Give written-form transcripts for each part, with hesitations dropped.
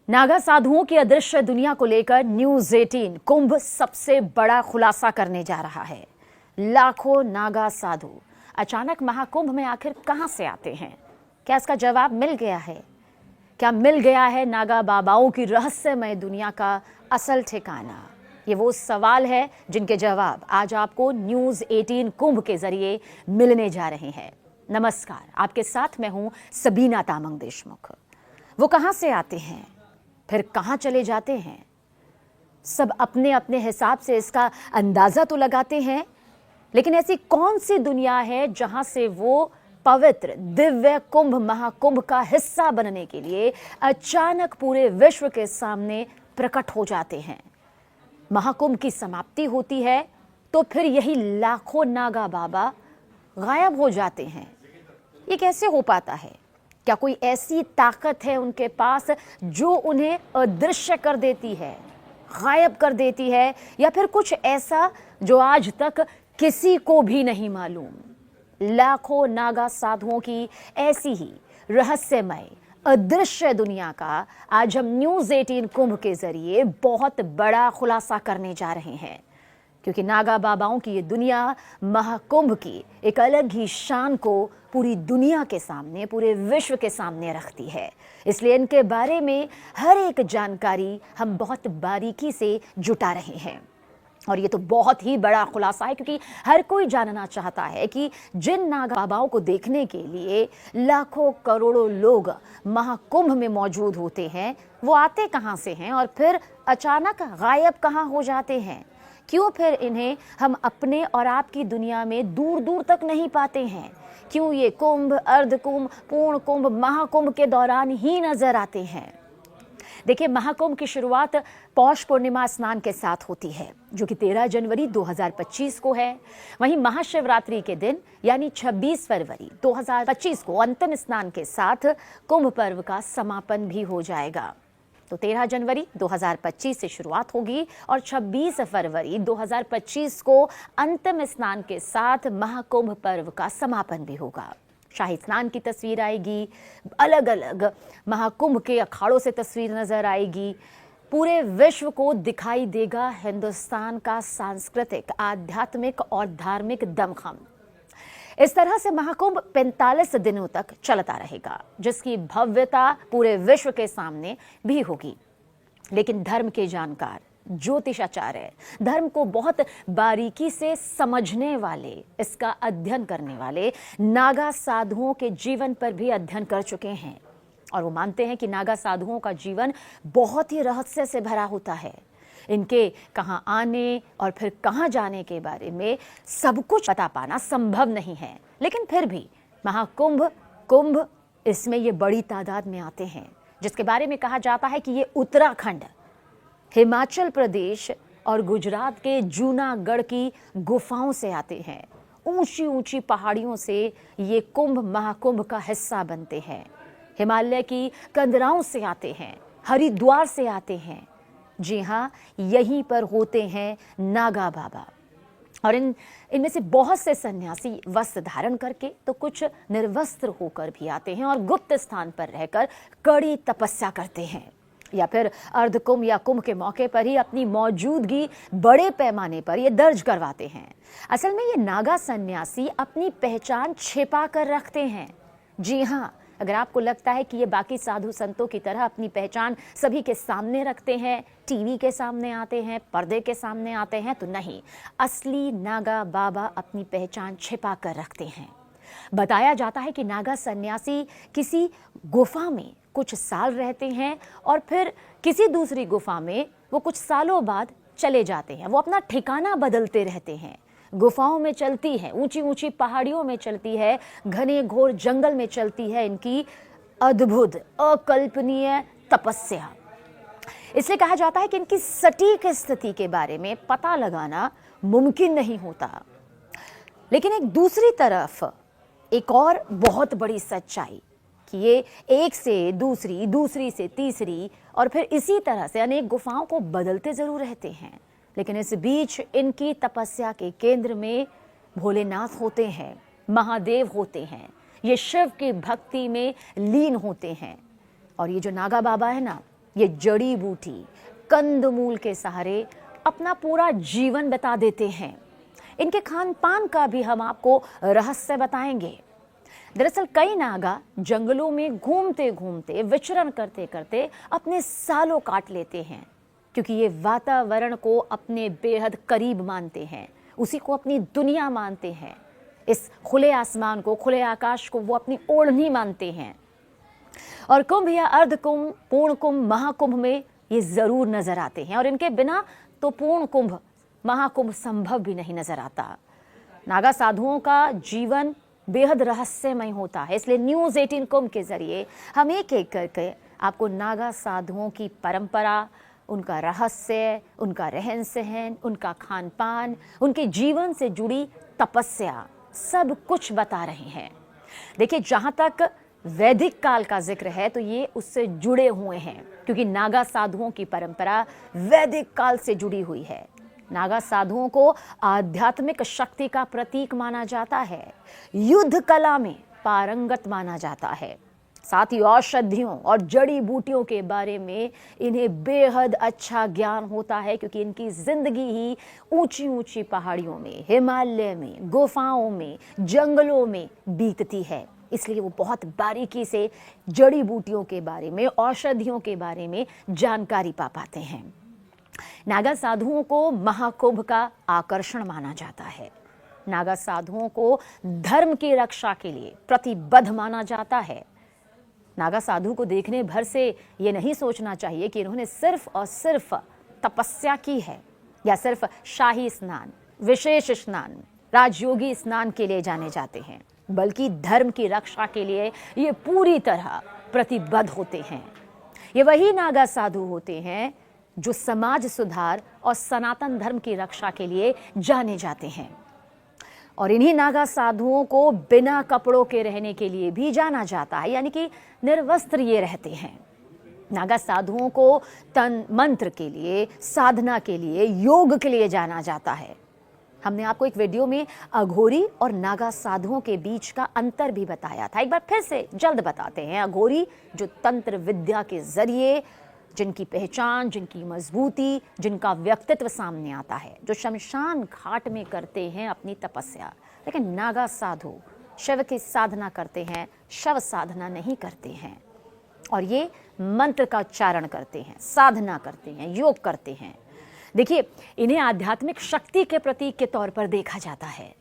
नागा साधुओं की अदृश्य दुनिया को लेकर न्यूज 18 कुंभ सबसे बड़ा खुलासा करने जा रहा है। लाखों नागा साधु अचानक महाकुंभ में आखिर कहां से आते हैं? क्या इसका जवाब मिल गया है? क्या मिल गया है नागा बाबाओं की रहस्यमय दुनिया का असल ठिकाना? ये वो सवाल है जिनके जवाब आज आपको न्यूज 18 कुंभ के जरिए मिलने जा रहे हैं। नमस्कार, आपके साथ मैं हूं सबीना तामंग देशमुख। वो कहां से आते हैं, फिर कहां चले जाते हैं? सब अपने अपने हिसाब से इसका अंदाजा तो लगाते हैं, लेकिन ऐसी कौन सी दुनिया है जहां से वो पवित्र दिव्य कुंभ महाकुंभ का हिस्सा बनने के लिए अचानक पूरे विश्व के सामने प्रकट हो जाते हैं? महाकुंभ की समाप्ति होती है तो फिर यही लाखों नागा बाबा गायब हो जाते हैं। ये कैसे हो पाता है? क्या कोई ऐसी ताकत है उनके पास जो उन्हें अदृश्य कर देती है, गायब कर देती है, या फिर कुछ ऐसा जो आज तक किसी को भी नहीं मालूम? लाखों नागा साधुओं की ऐसी ही रहस्यमय अदृश्य दुनिया का आज हम न्यूज 18 कुंभ के जरिए बहुत बड़ा खुलासा करने जा रहे हैं, क्योंकि नागा बाबाओं की ये दुनिया महाकुंभ की एक अलग ही शान को पूरी दुनिया के सामने, पूरे विश्व के सामने रखती है। इसलिए इनके बारे में हर एक जानकारी हम बहुत बारीकी से जुटा रहे हैं। और ये तो बहुत ही बड़ा खुलासा है, क्योंकि हर कोई जानना चाहता है कि जिन नागा बाबाओं को देखने के लिए लाखों करोड़ों लोग महाकुंभ में मौजूद होते हैं, वो आते कहाँ से हैं और फिर अचानक गायब कहाँ हो जाते हैं? क्यों फिर इन्हें हम अपने और आपकी दुनिया में दूर दूर तक नहीं पाते हैं? क्यों ये कुंभ, अर्धकुंभ, पूर्ण कुंभ, महाकुंभ के दौरान ही नजर आते हैं? देखिए, महाकुंभ की शुरुआत पौष पूर्णिमा स्नान के साथ होती है, जो कि 13 जनवरी 2025 को है। वहीं महाशिवरात्रि के दिन यानी 26 फरवरी 2025 को अंतिम स्नान के साथ कुंभ पर्व का समापन भी हो जाएगा। तो 13 जनवरी 2025 से शुरुआत होगी और 26 फरवरी 2025 को अंतिम स्नान के साथ महाकुंभ पर्व का समापन भी होगा। शाही स्नान की तस्वीर आएगी, अलग अलग महाकुंभ के अखाड़ों से तस्वीर नजर आएगी। पूरे विश्व को दिखाई देगा हिंदुस्तान का सांस्कृतिक, आध्यात्मिक और धार्मिक दमखम। इस तरह से महाकुंभ 45 दिनों तक चलता रहेगा, जिसकी भव्यता पूरे विश्व के सामने भी होगी। लेकिन धर्म के जानकार, ज्योतिषाचार्य, धर्म को बहुत बारीकी से समझने वाले, इसका अध्ययन करने वाले नागा साधुओं के जीवन पर भी अध्ययन कर चुके हैं, और वो मानते हैं कि नागा साधुओं का जीवन बहुत ही रहस्य से भरा होता है। इनके कहाँ आने और फिर कहाँ जाने के बारे में सब कुछ पता पाना संभव नहीं है। लेकिन फिर भी महाकुंभ, कुंभ, इसमें ये बड़ी तादाद में आते हैं, जिसके बारे में कहा जाता है कि ये उत्तराखंड, हिमाचल प्रदेश और गुजरात के जूनागढ़ की गुफाओं से आते हैं। ऊंची ऊंची पहाड़ियों से ये कुंभ महाकुंभ का हिस्सा बनते हैं। हिमालय की कंदराओं से आते हैं, हरिद्वार से आते हैं। जी हाँ, यहीं पर होते हैं नागा बाबा। और इनमें से बहुत से सन्यासी वस्त्र धारण करके, तो कुछ निर्वस्त्र होकर भी आते हैं और गुप्त स्थान पर रहकर कड़ी तपस्या करते हैं, या फिर अर्धकुंभ या कुंभ के मौके पर ही अपनी मौजूदगी बड़े पैमाने पर ये दर्ज करवाते हैं। असल में ये नागा सन्यासी अपनी पहचान छिपा कर रखते हैं। जी हाँ, अगर आपको लगता है कि ये बाकी साधु संतों की तरह अपनी पहचान सभी के सामने रखते हैं, टीवी के सामने आते हैं, पर्दे के सामने आते हैं, तो नहीं, असली नागा बाबा अपनी पहचान छिपा कर रखते हैं। बताया जाता है कि नागा सन्यासी किसी गुफा में कुछ साल रहते हैं और फिर किसी दूसरी गुफा में वो कुछ सालों बाद चले जाते हैं। वो अपना ठिकाना बदलते रहते हैं। गुफाओं में चलती है, ऊंची ऊंची पहाड़ियों में चलती है, घने घोर जंगल में चलती है इनकी अद्भुत, अकल्पनीय तपस्या। इसलिए कहा जाता है कि इनकी सटीक स्थिति के बारे में पता लगाना मुमकिन नहीं होता। लेकिन एक दूसरी तरफ एक और बहुत बड़ी सच्चाई कि ये एक से दूसरी, दूसरी से तीसरी और फिर इसी तरह से अनेक गुफाओं को बदलते जरूर रहते हैं, लेकिन इस बीच इनकी तपस्या के केंद्र में भोलेनाथ होते हैं, महादेव होते हैं। ये शिव की भक्ति में लीन होते हैं। और ये जो नागा बाबा है ना, ये जड़ी बूटी कंदमूल के सहारे अपना पूरा जीवन बिता देते हैं। इनके खान पान का भी हम आपको रहस्य बताएंगे। दरअसल कई नागा जंगलों में घूमते घूमते विचरण करते करते अपने सालों काट लेते हैं, क्योंकि ये वातावरण को अपने बेहद करीब मानते हैं, उसी को अपनी दुनिया मानते हैं। इस खुले आसमान को, खुले आकाश को वो अपनी ओढ़नी मानते हैं। और कुंभ या अर्ध कुंभ, पूर्ण कुंभ, महाकुंभ में ये जरूर नजर आते हैं, और इनके बिना तो पूर्ण कुंभ, महाकुंभ संभव भी नहीं नजर आता। नागा साधुओं का जीवन बेहद रहस्यमय होता है, इसलिए न्यूज़ 18 कुंभ के जरिए हम एक एक करके आपको नागा साधुओं की परंपरा, उनका रहस्य, उनका रहन सहन, उनका खान पान, उनके जीवन से जुड़ी तपस्या, सब कुछ बता रहे हैं। देखिए, जहाँ तक वैदिक काल का जिक्र है तो ये उससे जुड़े हुए हैं, क्योंकि नागा साधुओं की परंपरा वैदिक काल से जुड़ी हुई है। नागा साधुओं को आध्यात्मिक शक्ति का प्रतीक माना जाता है, युद्ध कला में पारंगत माना जाता है, साथ ही औषधियों और जड़ी बूटियों के बारे में इन्हें बेहद अच्छा ज्ञान होता है, क्योंकि इनकी जिंदगी ही ऊंची ऊंची पहाड़ियों में, हिमालय में, गुफाओं में, जंगलों में बीतती है। इसलिए वो बहुत बारीकी से जड़ी बूटियों के बारे में, औषधियों के बारे में जानकारी पा पाते हैं। नागा साधुओं को महाकुंभ का आकर्षण माना जाता है। नागा साधुओं को धर्म की रक्षा के लिए प्रतिबद्ध माना जाता है। नागा साधु को देखने भर से ये नहीं सोचना चाहिए कि इन्होंने सिर्फ और सिर्फ तपस्या की है, या सिर्फ शाही स्नान, विशेष स्नान, राजयोगी स्नान के लिए जाने जाते हैं, बल्कि धर्म की रक्षा के लिए ये पूरी तरह प्रतिबद्ध होते हैं। ये वही नागा साधु होते हैं जो समाज सुधार और सनातन धर्म की रक्षा के लिए जाने जाते हैं। और इन्हीं नागा साधुओं को बिना कपड़ों के रहने के लिए भी जाना जाता है, यानी कि निर्वस्त्र ये रहते हैं। नागा साधुओं को तन मंत्र के लिए, साधना के लिए, योग के लिए जाना जाता है। हमने आपको एक वीडियो में अघोरी और नागा साधुओं के बीच का अंतर भी बताया था। एक बार फिर से जल्द बताते हैं। अघोरी जो तंत्र विद्या के जरिए, जिनकी पहचान, जिनकी मजबूती, जिनका व्यक्तित्व सामने आता है, जो शमशान घाट में करते हैं अपनी तपस्या। लेकिन नागा साधु शिव की साधना करते हैं, शव साधना नहीं करते हैं, और ये मंत्र का उच्चारण करते हैं, साधना करते हैं, योग करते हैं। देखिए, इन्हें आध्यात्मिक शक्ति के प्रतीक के तौर पर देखा जाता है।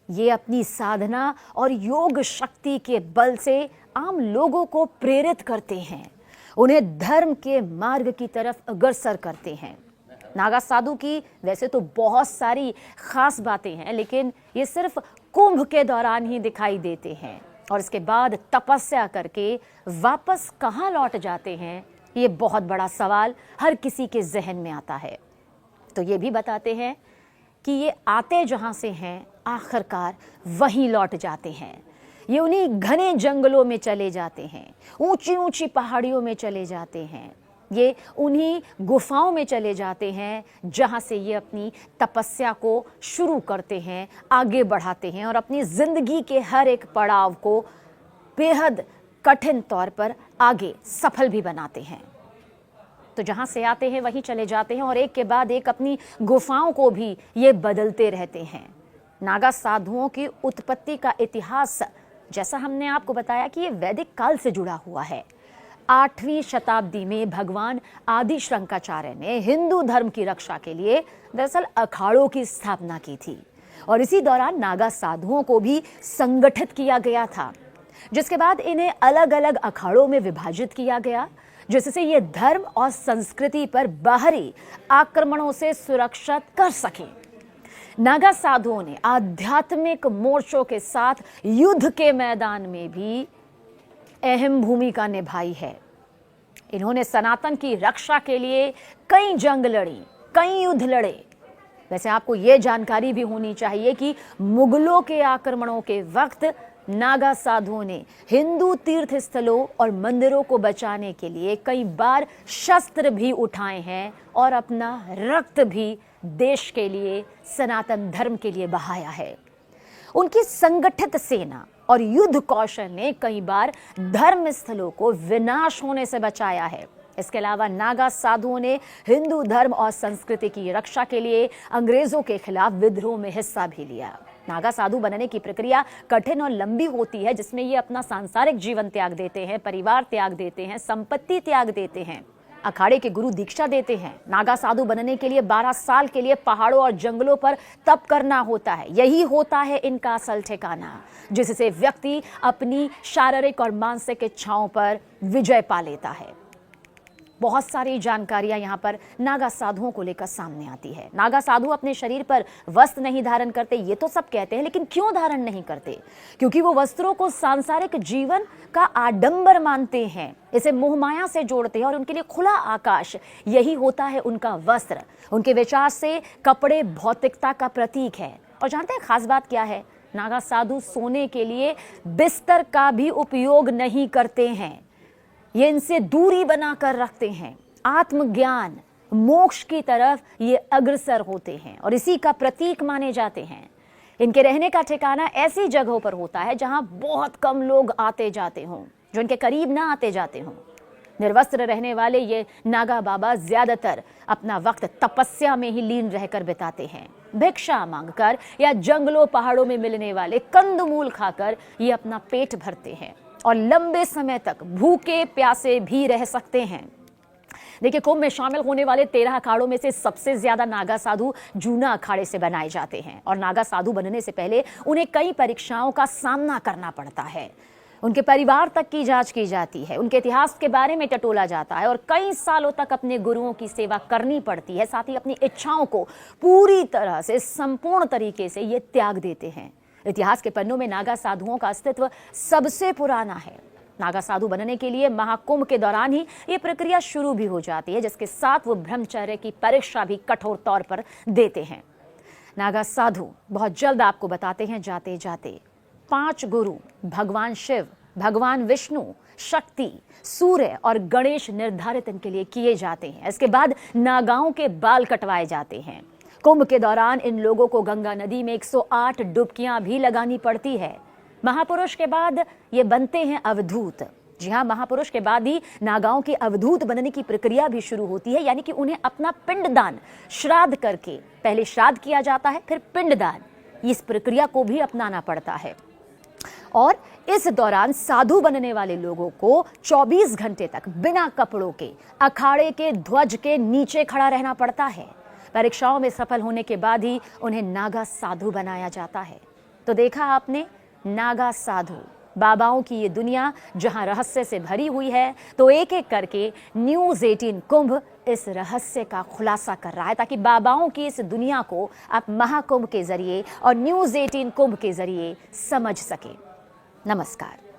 ये अपनी साधना और योग शक्ति के बल से आम लोगों को प्रेरित करते हैं, उन्हें धर्म के मार्ग की तरफ अग्रसर करते हैं। नागा साधु की वैसे तो बहुत सारी खास बातें हैं, लेकिन ये सिर्फ कुंभ के दौरान ही दिखाई देते हैं, और इसके बाद तपस्या करके वापस कहाँ लौट जाते हैं, ये बहुत बड़ा सवाल हर किसी के जहन में आता है। तो ये भी बताते हैं कि ये आते जहाँ से हैं, आखिरकार वहीं लौट जाते हैं। ये उन्हीं घने जंगलों में चले जाते हैं, ऊंची ऊंची पहाड़ियों में चले जाते हैं, ये उन्हीं गुफाओं में चले जाते हैं जहाँ से ये अपनी तपस्या को शुरू करते हैं, आगे बढ़ाते हैं, और अपनी जिंदगी के हर एक पड़ाव को बेहद कठिन तौर पर आगे सफल भी बनाते हैं। तो जहाँ से आते हैं वहीं चले जाते हैं, और एक के बाद एक अपनी गुफाओं को भी ये बदलते रहते हैं। नागा साधुओं की उत्पत्ति का इतिहास, जैसा हमने आपको बताया कि ये वैदिक काल से जुड़ा हुआ है। 8वीं शताब्दी में भगवान आदि शंकराचार्य ने हिंदू धर्म की रक्षा के लिए दरअसल अखाड़ों की स्थापना की थी, और इसी दौरान नागा साधुओं को भी संगठित किया गया था, जिसके बाद इन्हें अलग अलग अखाड़ों में विभाजित किया गया, जिससे ये धर्म और संस्कृति पर बाहरी आक्रमणों से सुरक्षित कर सके। नागा साधुओं ने आध्यात्मिक मोर्चों के साथ युद्ध के मैदान में भी अहम भूमिका निभाई है। इन्होंने सनातन की रक्षा के लिए कई जंग लड़ी, कई युद्ध लड़े। वैसे आपको ये जानकारी भी होनी चाहिए कि मुगलों के आक्रमणों के वक्त नागा साधुओं ने हिंदू तीर्थ स्थलों और मंदिरों को बचाने के लिए कई बार शस्त्र भी उठाए हैं, और अपना रक्त भी देश के लिए, सनातन धर्म के लिए बहाया है। उनकी संगठित सेना और युद्ध कौशल ने कई बार धर्म स्थलों को विनाश होने से बचाया है। इसके अलावा नागा साधुओं ने हिंदू धर्म और संस्कृति की रक्षा के लिए अंग्रेजों के खिलाफ विद्रोह में हिस्सा भी लिया। नागा साधु बनने की प्रक्रिया कठिन और लंबी होती है, जिसमें ये अपना सांसारिक जीवन त्याग देते हैं, परिवार त्याग देते हैं, संपत्ति त्याग देते हैं, अखाड़े के गुरु दीक्षा देते हैं। नागा साधु बनने के लिए 12 साल के लिए पहाड़ों और जंगलों पर तप करना होता है। यही होता है इनका असल ठिकाना, जिससे व्यक्ति अपनी शारीरिक और मानसिक इच्छाओं पर विजय पा लेता है। बहुत सारी जानकारियां यहाँ पर नागा साधुओं को लेकर सामने आती है। नागा साधु अपने शरीर पर वस्त्र नहीं धारण करते, ये तो सब कहते हैं, लेकिन क्यों धारण नहीं करते? क्योंकि वो वस्त्रों को सांसारिक जीवन का आडंबर मानते हैं, इसे मोहमाया से जोड़ते हैं और उनके लिए खुला आकाश यही होता है उनका वस्त्र। उनके विचार से कपड़े भौतिकता का प्रतीक है। और जानते हैं खास बात क्या है? नागा साधु सोने के लिए बिस्तर का भी उपयोग नहीं करते हैं, ये इनसे दूरी बनाकर रखते हैं। आत्मज्ञान, मोक्ष की तरफ ये अग्रसर होते हैं और इसी का प्रतीक माने जाते हैं। इनके रहने का ठिकाना ऐसी जगहों पर होता है जहां बहुत कम लोग आते जाते हों, जो इनके करीब ना आते जाते हों। निर्वस्त्र रहने वाले ये नागा बाबा ज्यादातर अपना वक्त तपस्या में ही लीन रहकर बिताते हैं। भिक्षा मांगकर या जंगलों पहाड़ों में मिलने वाले कंदमूल खाकर ये अपना पेट भरते हैं और लंबे समय तक भूखे प्यासे भी रह सकते हैं। देखिए, कुंभ में शामिल होने वाले 13 अखाड़ों में से सबसे ज्यादा नागा साधु जूना अखाड़े से बनाए जाते हैं और नागा साधु बनने से पहले उन्हें कई परीक्षाओं का सामना करना पड़ता है। उनके परिवार तक की जांच की जाती है, उनके इतिहास के बारे में टटोला जाता है और कई सालों तक अपने गुरुओं की सेवा करनी पड़ती है। साथ ही अपनी इच्छाओं को पूरी तरह से संपूर्ण तरीके से ये त्याग देते हैं। इतिहास के पन्नों में नागा साधुओं का अस्तित्व सबसे पुराना है। नागा साधु बनने के लिए महाकुंभ के दौरान ही ये प्रक्रिया शुरू भी हो जाती है, जिसके साथ वो ब्रह्मचर्य की परीक्षा भी कठोर तौर पर देते हैं। नागा साधु बहुत जल्द आपको बताते हैं जाते जाते 5 गुरु भगवान शिव, भगवान विष्णु, शक्ति, सूर्य और गणेश निर्धारित इनके लिए किए जाते हैं। इसके बाद नागाओं के बाल कटवाए जाते हैं। कुंभ के दौरान इन लोगों को गंगा नदी में 108 डुबकियां भी लगानी पड़ती है। महापुरुष के बाद ये बनते हैं अवधूत। जी हाँ, महापुरुष के बाद ही नागाओं के अवधूत बनने की प्रक्रिया भी शुरू होती है, यानी कि उन्हें अपना पिंडदान श्राद्ध करके, पहले श्राद्ध किया जाता है फिर पिंडदान, इस प्रक्रिया को भी अपनाना पड़ता है। और इस दौरान साधु बनने वाले लोगों को 24 घंटे तक बिना कपड़ों के अखाड़े के ध्वज के नीचे खड़ा रहना पड़ता है। परीक्षाओं में सफल होने के बाद ही उन्हें नागा साधु बनाया जाता है। तो देखा आपने, नागा साधु बाबाओं की ये दुनिया जहां रहस्य से भरी हुई है, तो एक एक करके न्यूज़ 18 कुंभ इस रहस्य का खुलासा कर रहा है, ताकि बाबाओं की इस दुनिया को आप महाकुंभ के जरिए और न्यूज़ 18 कुंभ के जरिए समझ सकें। नमस्कार।